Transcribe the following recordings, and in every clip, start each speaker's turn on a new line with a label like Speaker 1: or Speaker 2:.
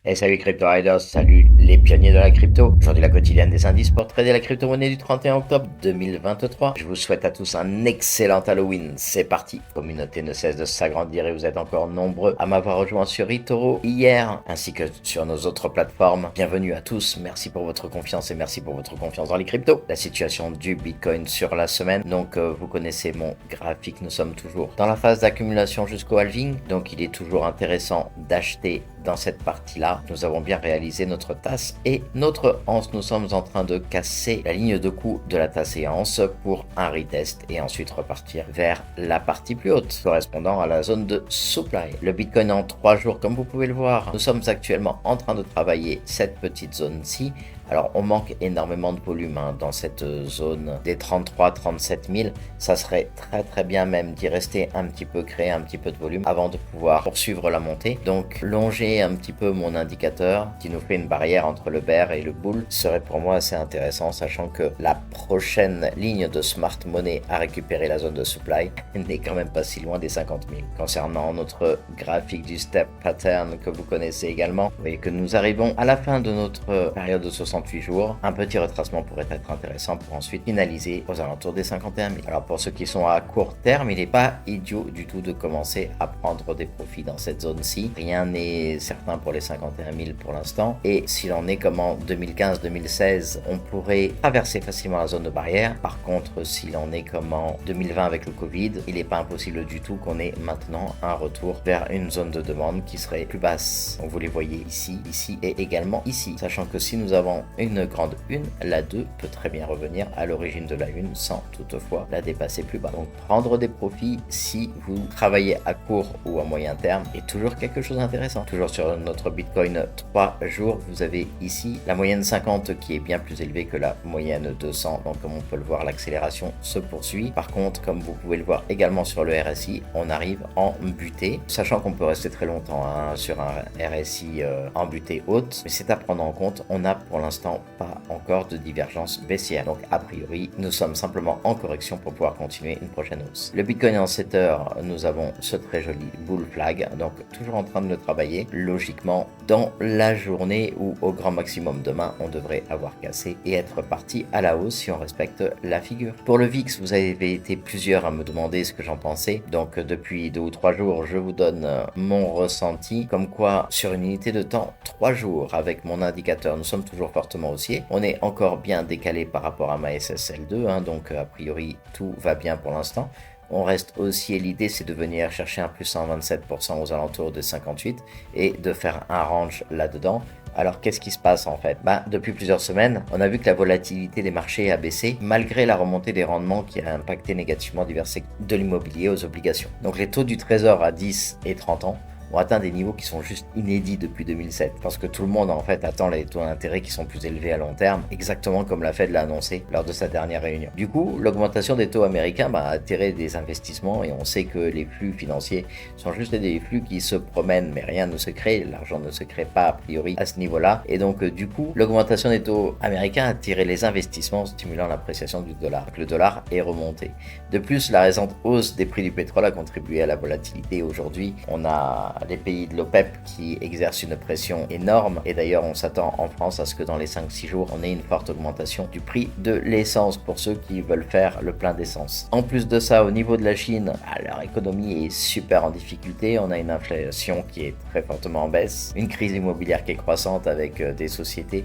Speaker 1: Et salut Crypto Riders, salut les pionniers de la crypto. Aujourd'hui la quotidienne des indices pour trader la crypto-monnaie du 31 octobre 2023. Je vous souhaite à tous un excellent Halloween. C'est parti. La communauté ne cesse de s'agrandir et vous êtes encore nombreux à m'avoir rejoint sur eToro hier ainsi que sur nos autres plateformes. Bienvenue à tous. Merci pour votre confiance et merci pour votre confiance dans les cryptos. La situation du Bitcoin sur la semaine. Donc vous connaissez mon graphique. Nous sommes toujours dans la phase d'accumulation jusqu'au halving. Donc il est toujours intéressant d'acheter dans cette partie-là. Nous avons bien réalisé notre tasse et notre anse. Nous sommes en train de casser la ligne de coup de la tasse et anse pour un retest et ensuite repartir vers la partie plus haute correspondant à la zone de supply. Le Bitcoin en 3 jours, comme vous pouvez le voir, nous sommes actuellement en train de travailler cette petite zone-ci. Alors on manque énormément de volume dans cette zone des 33-37 000. Ça serait très bien même d'y rester un petit peu, créer un petit peu de volume avant de pouvoir poursuivre la montée. Donc longer un petit peu mon indicateur qui nous fait une barrière entre le bear et le bull serait pour moi assez intéressant, sachant que la prochaine ligne de smart money à récupérer la zone de supply n'est quand même pas si loin des 50 000. Concernant notre graphique du step pattern que vous connaissez également, vous voyez que nous arrivons à la fin de notre période de 68 jours. Un petit retracement pourrait être intéressant pour ensuite finaliser aux alentours des 51 000. Alors pour ceux qui sont à court terme, il n'est pas idiot du tout de commencer à prendre des profits dans cette zone-ci. Rien n'est certain pour les 51 000 pour l'instant. Et s'il en est comme en 2015-2016, on pourrait traverser facilement la zone de barrière. Par contre, s'il en est comme en 2020 avec le Covid, il n'est pas impossible du tout qu'on ait maintenant un retour vers une zone de demande qui serait plus basse. Donc vous les voyez ici, ici et également ici. Sachant que si nous avons une grande 1, la 2 peut très bien revenir à l'origine de la 1 sans toutefois la dépasser plus bas. Donc prendre des profits si vous travaillez à court ou à moyen terme est toujours quelque chose d'intéressant. Toujours sur notre Bitcoin 3 jours, vous avez ici la moyenne 50 qui est bien plus élevée que la moyenne 200. Donc comme on peut le voir, l'accélération se poursuit. Par contre, comme vous pouvez le voir également sur le RSI, on arrive en butée, sachant qu'on peut rester très longtemps sur un RSI en butée haute, mais c'est à prendre en compte. On a pour l'instant pas encore de divergence baissière. Donc a priori, nous sommes simplement en correction pour pouvoir continuer une prochaine hausse. Le Bitcoin en 7 heures, nous avons ce très joli bull flag, donc toujours en train de le travailler. Logiquement, dans la journée ou au grand maximum demain, on devrait avoir cassé et être parti à la hausse si on respecte la figure. Pour le VIX, vous avez été plusieurs à me demander ce que j'en pensais. Donc depuis 2 ou 3 jours, je vous donne mon ressenti, comme quoi sur une unité de temps 3 jours avec mon indicateur, nous sommes toujours fortement haussier. On est encore bien décalé par rapport à ma SSL2, donc a priori tout va bien pour l'instant. On reste haussier, l'idée c'est de venir chercher un plus 127% aux alentours de 58 et de faire un range là-dedans. Alors qu'est-ce qui se passe en fait? Depuis plusieurs semaines, on a vu que la volatilité des marchés a baissé malgré la remontée des rendements qui a impacté négativement divers secteurs de l'immobilier aux obligations. Donc les taux du trésor à 10 et 30 ans ont atteint des niveaux qui sont juste inédits depuis 2007. Parce que tout le monde en fait attend les taux d'intérêt qui sont plus élevés à long terme, exactement comme la Fed l'a annoncé lors de sa dernière réunion. Du coup, l'augmentation des taux américains a attiré des investissements et on sait que les flux financiers sont juste des flux qui se promènent, mais rien ne se crée, l'argent ne se crée pas a priori à ce niveau-là. Et donc du coup, l'augmentation des taux américains a attiré les investissements, stimulant l'appréciation du dollar. Le dollar est remonté. De plus, la récente hausse des prix du pétrole a contribué à la volatilité. Aujourd'hui, on a les pays de l'OPEP qui exercent une pression énorme et d'ailleurs on s'attend en France à ce que dans les 5-6 jours on ait une forte augmentation du prix de l'essence pour ceux qui veulent faire le plein d'essence. En plus de ça, au niveau de la Chine, leur économie est super en difficulté, on a une inflation qui est très fortement en baisse, une crise immobilière qui est croissante avec des sociétés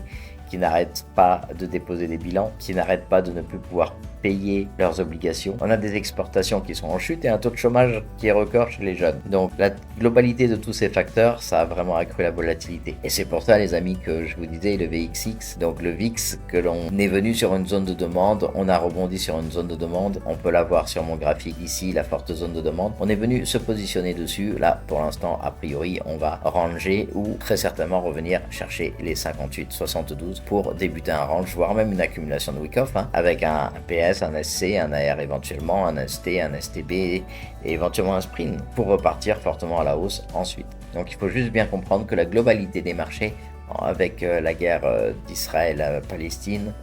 Speaker 1: qui n'arrêtent pas de déposer des bilans, qui n'arrêtent pas de ne plus pouvoir payer leurs obligations. On a des exportations qui sont en chute et un taux de chômage qui est record chez les jeunes. Donc la globalité de tous ces facteurs, ça a vraiment accru la volatilité. Et c'est pour ça les amis que je vous disais, le VXX, donc le VIX, que l'on est venu sur une zone de demande, on a rebondi sur une zone de demande, on peut la voir sur mon graphique ici, la forte zone de demande. On est venu se positionner dessus, là pour l'instant a priori on va ranger ou très certainement revenir chercher les 58-72 pour débuter un range, voire même une accumulation de week-off avec un PS, un SC, un AR éventuellement, un ST, un STB et éventuellement un sprint pour repartir fortement à la hausse ensuite. Donc il faut juste bien comprendre que la globalité des marchés avec la guerre d'Israël-Palestine,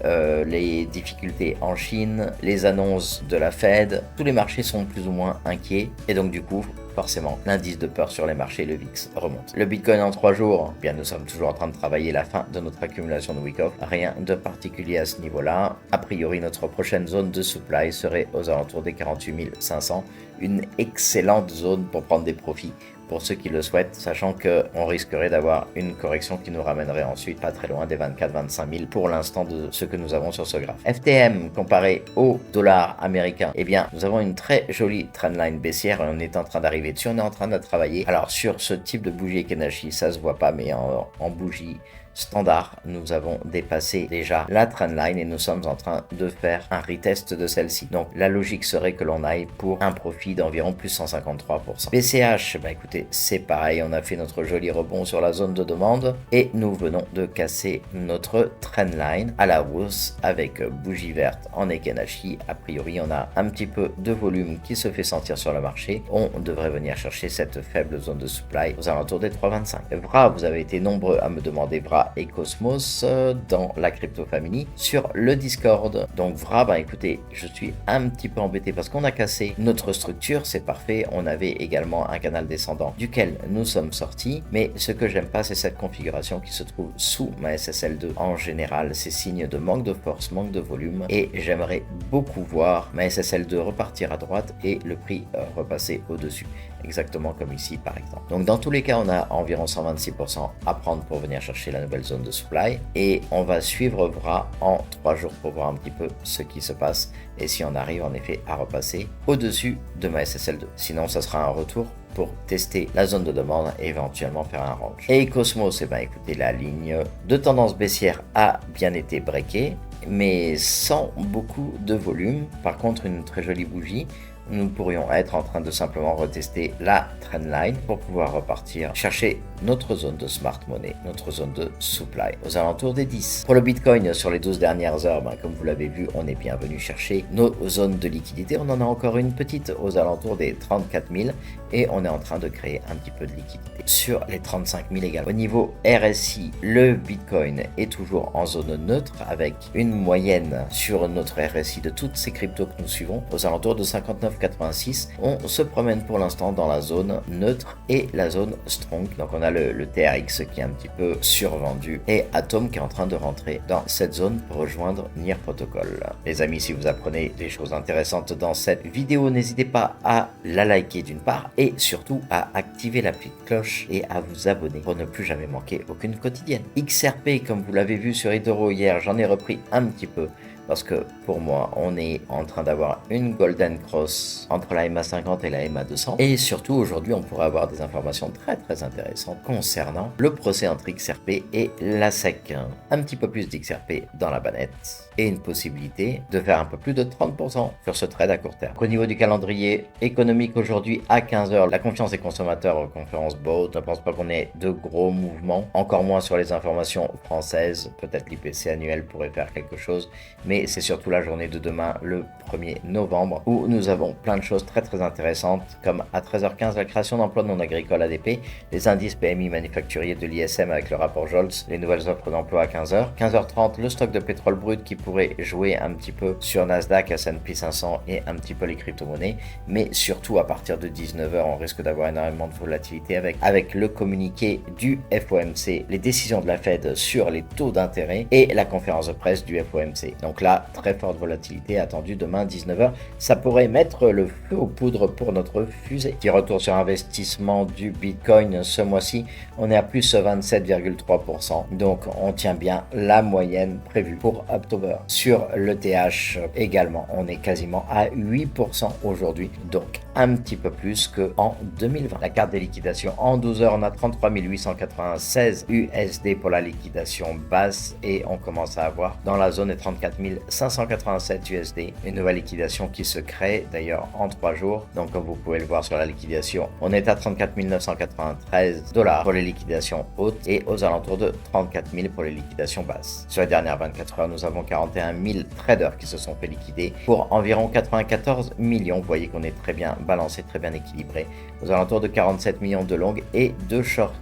Speaker 1: les difficultés en Chine, les annonces de la Fed, tous les marchés sont plus ou moins inquiets et donc du coup forcément, l'indice de peur sur les marchés, le VIX, remonte. Le Bitcoin en 3 jours, bien nous sommes toujours en train de travailler la fin de notre accumulation de week-off. Rien de particulier à ce niveau-là. A priori, notre prochaine zone de supply serait aux alentours des 48 500. Une excellente zone pour prendre des profits pour ceux qui le souhaitent, sachant qu'on risquerait d'avoir une correction qui nous ramènerait ensuite pas très loin des 24-25 000 pour l'instant de ce que nous avons sur ce graphe. FTM comparé au dollar américain, eh bien nous avons une très jolie trendline baissière et on est en train d'arriver dessus, on est en train de travailler. Alors sur ce type de bougie Ekenashi, ça se voit pas, mais en bougie standard, nous avons dépassé déjà la trendline et nous sommes en train de faire un retest de celle-ci. Donc la logique serait que l'on aille pour un profit d'environ plus 153%. BCH, bah écoutez, c'est pareil, on a fait notre joli rebond sur la zone de demande et nous venons de casser notre trendline à la hausse avec bougie verte en Ekenashi. A priori, on a un petit peu de volume qui se fait sentir sur le marché. On devrait venir chercher cette faible zone de supply aux alentours des 3,25. VRA, vous avez été nombreux à me demander VRA et Cosmos dans la Crypto Family sur le Discord. Donc VRA, bah écoutez, je suis un petit peu embêté parce qu'on a cassé notre structure, c'est parfait. On avait également un canal descendant duquel nous sommes sortis, mais ce que j'aime pas, c'est cette configuration qui se trouve sous ma SSL2. En général, c'est signe de manque de force, manque de volume, et j'aimerais beaucoup voir ma SSL2 repartir à droite et le prix repasser au-dessus. Exactement comme ici par exemple. Donc dans tous les cas, on a environ 126% à prendre pour venir chercher la nouvelle zone de supply et on va suivre VRA en 3 jours pour voir un petit peu ce qui se passe et si on arrive en effet à repasser au-dessus de ma SSL2. Sinon, ça sera un retour pour tester la zone de demande et éventuellement faire un range. Et Cosmos, eh ben, écoutez, la ligne de tendance baissière a bien été breakée, mais sans beaucoup de volume. Par contre, une très jolie bougie. Nous pourrions être en train de simplement retester la trendline pour pouvoir repartir chercher notre zone de smart money, notre zone de supply aux alentours des 10. Pour le Bitcoin, sur les 12 dernières heures, comme vous l'avez vu, on est bien venu chercher nos zones de liquidité. On en a encore une petite aux alentours des 34 000 et on est en train de créer un petit peu de liquidité sur les 35 000 également. Au niveau RSI, le Bitcoin est toujours en zone neutre avec une moyenne sur notre RSI de toutes ces cryptos que nous suivons aux alentours de 59,86. On se promène pour l'instant dans la zone neutre et la zone strong. Donc on a le TRX qui est un petit peu survendu et Atom qui est en train de rentrer dans cette zone pour rejoindre Near Protocol. Les amis, si vous apprenez des choses intéressantes dans cette vidéo, n'hésitez pas à la liker d'une part et surtout à activer la petite cloche et à vous abonner pour ne plus jamais manquer aucune quotidienne. XRP, comme vous l'avez vu sur eToro hier, j'en ai repris un petit peu parce que pour moi, on est en train d'avoir une golden cross entre la MA50 et la MA200. Et surtout, aujourd'hui, on pourrait avoir des informations très intéressantes concernant le procès entre XRP et la SEC. Un petit peu plus d'XRP dans la bannette et une possibilité de faire un peu plus de 30% sur ce trade à court terme. Au niveau du calendrier économique, aujourd'hui à 15h, la confiance des consommateurs aux conférences Board. Je ne pense pas qu'on ait de gros mouvements, encore moins sur les informations françaises. Peut-être l'IPC annuel pourrait faire quelque chose, mais c'est surtout la journée de demain, le 1er novembre, où nous avons plein de choses très intéressantes, comme à 13h15, la création d'emplois non agricoles ADP, les indices PMI manufacturiers de l'ISM avec le rapport Jolts, les nouvelles offres d'emploi à 15h, 15h30, le stock de pétrole brut qui pourrait jouer un petit peu sur Nasdaq, S&P 500 et un petit peu les crypto-monnaies, mais surtout à partir de 19h, on risque d'avoir énormément de volatilité avec le communiqué du FOMC, les décisions de la Fed sur les taux d'intérêt et la conférence de presse du FOMC. Donc là, très forte volatilité attendue demain 19h. Ça pourrait mettre le feu aux poudres pour notre fusée. Petit retour sur investissement du Bitcoin ce mois-ci. On est à plus 27,3%. Donc on tient bien la moyenne prévue pour octobre. Sur le TH également, on est quasiment à 8% aujourd'hui. Donc un petit peu plus qu'en 2020. La carte des liquidations en 12 heures, on a 33 896 USD pour la liquidation basse et on commence à avoir dans la zone des 34 587 USD. Une nouvelle liquidation qui se crée d'ailleurs en 3 jours. Donc comme vous pouvez le voir sur la liquidation, on est à 34 993 $ pour les liquidations hautes et aux alentours de 34 000 pour les liquidations basses. Sur les dernières 24 heures, nous avons 41 000 traders qui se sont fait liquider pour environ 94 millions. Vous voyez qu'on est très bien balancé, très bien équilibré, aux alentours de 47 millions de longues et de shorts.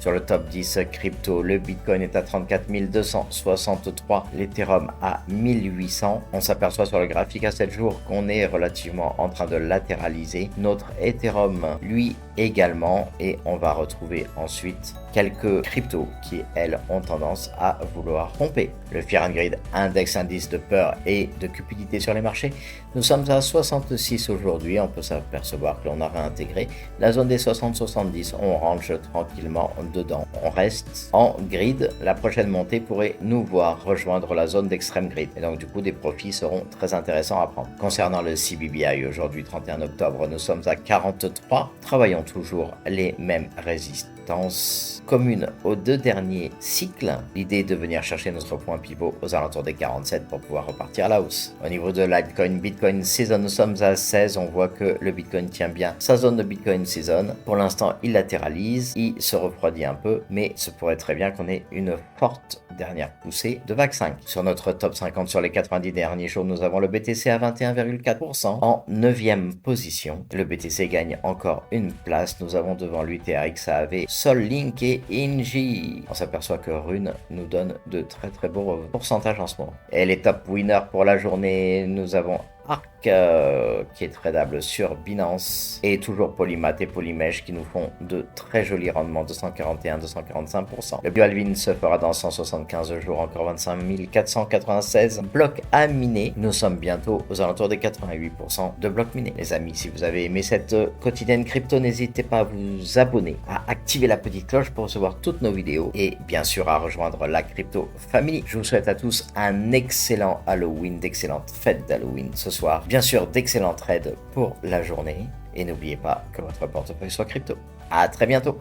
Speaker 1: Sur le top 10 crypto, le Bitcoin est à 34 263, l'Ethereum à 1800. On s'aperçoit sur le graphique à 7 jours qu'on est relativement en train de latéraliser. Notre Ethereum, lui, également, et on va retrouver ensuite quelques cryptos qui, elles, ont tendance à vouloir pomper. Le Fear and Greed, index indice de peur et de cupidité sur les marchés, nous sommes à 66 aujourd'hui. On peut s'apercevoir que l'on a réintégré la zone des 60-70. On range tranquillement dedans. On reste en grid. La prochaine montée pourrait nous voir rejoindre la zone d'extrême grid. Et donc, du coup, des profits seront très intéressants à prendre. Concernant le CBBI, aujourd'hui, 31 octobre, nous sommes à 43. Travaillons toujours les mêmes résistances communes aux deux derniers cycles. L'idée est de venir chercher notre point pivot aux alentours des 47 pour pouvoir repartir à la hausse. Au niveau de Litecoin, Bitcoin Season, nous sommes à 16. On voit que le Bitcoin tient bien sa zone de Bitcoin Season. Pour l'instant, il latéralise, il se refroidit un peu, mais ce pourrait très bien qu'on ait une forte dernière poussée de VAC 5. Sur notre top 50 sur les 90 derniers jours, nous avons le BTC à 21,4% en 9e position. Le BTC gagne encore une place. Nous avons devant lui TRX, AAV, Sol, Link et Inji. On s'aperçoit que Rune nous donne de très beaux pourcentages en ce moment. Et les top winners pour la journée, nous avons Arc qui est tradable sur Binance et toujours Polymath et Polymesh qui nous font de très jolis rendements, 241-245%. Le Bioalvin se fera dans 175 jours, encore 25 496 blocs à miner. Nous sommes bientôt aux alentours des 88% de blocs minés. Les amis, si vous avez aimé cette quotidienne crypto, n'hésitez pas à vous abonner, à activer la petite cloche pour recevoir toutes nos vidéos et bien sûr à rejoindre la Crypto Family. Je vous souhaite à tous un excellent Halloween, d'excellentes fêtes d'Halloween ce soir. Bien sûr, d'excellents trades pour la journée. Et n'oubliez pas que votre portefeuille soit crypto. À très bientôt.